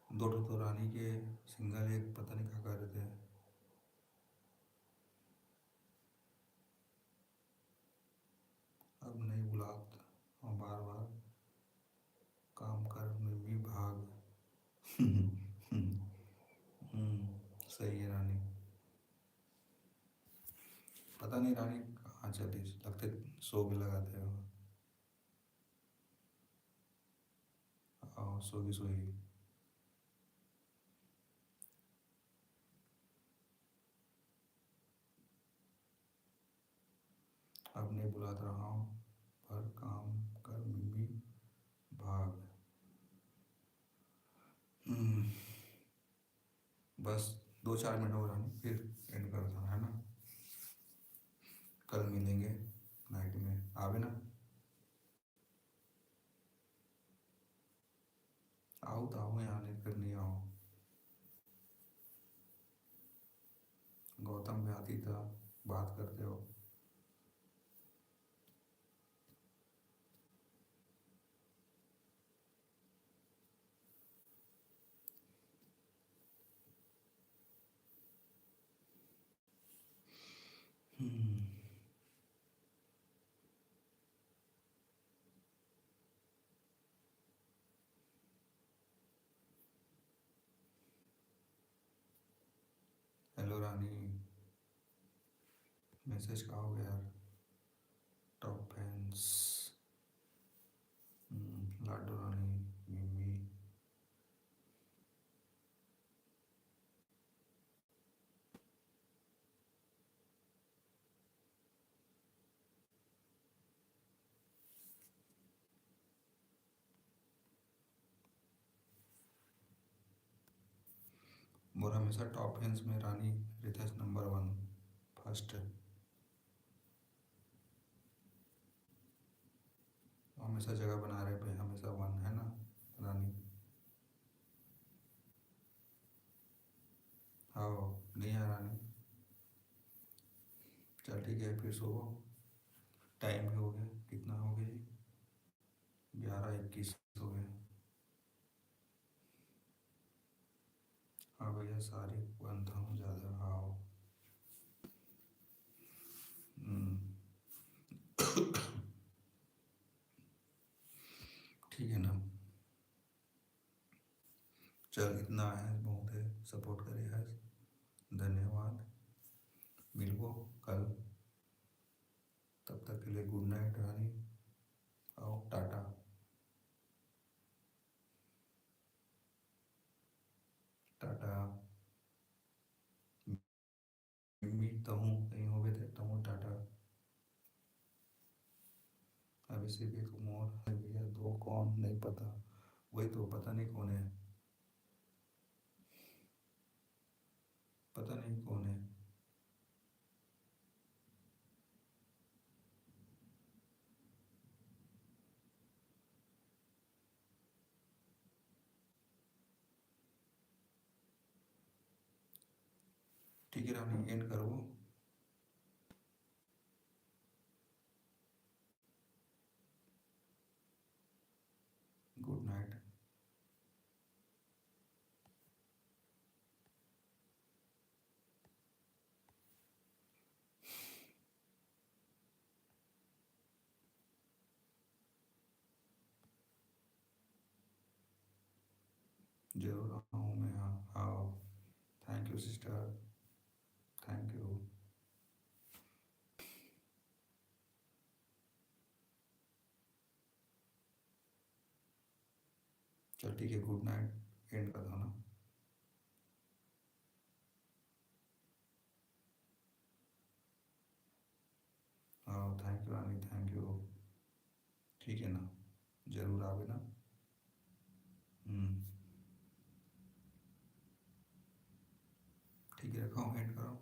दो तो रानी के सिंगल, एक पता नहीं क्या कर रहे थे। अब नहीं बुलात, और बार बार काम कर में भी भाग। सही है रानी। पता नहीं रानी कहाँ चली, लगते सो भी लगाते हो। सोगी सोगी। अब नहीं बुलाता रहा हूँ, पर काम कर मिमी भाग। हम्म, बस 2-4 मिनट हो रानी, फिर एंड करता है ना। कल मिलेंगे नाइट में, आवे ना। आओ तो आओ, यहाँ नहीं फिर नहीं आओ। गौतम भी आती था, बात करते हो। हम्म, हेलो रानी। मैसेज कहा हो यार। Top fans. लाडो रानी, मिमी। मोर हमेशा टॉप फैंस में रानी रितेश नंबर 1, फर्स्ट। हमेशा जगह बना रहे पे, हमेशा 1 है ना रानी। हाँ नहीं है रानी। चल ठीक है, फिर सो। टाइम भी हो गया, कितना हो गया जी? 11:21 हो गए। हाँ भैया, सारी बनता हूँ ज़्यादा। हाँ। हम्म, ठीक है ना। चल इतना है, बहुत है, सपोर्ट करे है। धन्यवाद। मिलबो कल। तब तक के लिए गुड नाइट रानी। आओ टाटा। टाटा। मिमी तो हूँ कहीं हो गए थे, तो हूँ टाटा। अभी से भी एक मोर है भैया, दो कौन नहीं पता। वही तो पता नहीं कौन है। पता नहीं कौन है। ठीक है रानी, एंड करो। Good night. जरूर आऊँ मैं, हाँ आओ। Thank you sister. Thank you. चल ठीक है, गुड नाइट, एंड कर दो ना। हाँ thank you Rani, thank you. ठीक है ना, ज़रूर आवे ना। हम्म, ठीक है, रखाओ, एंड करो।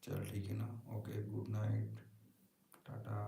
चल ठीक है ना, ओके, गुड नाइट, टाटा।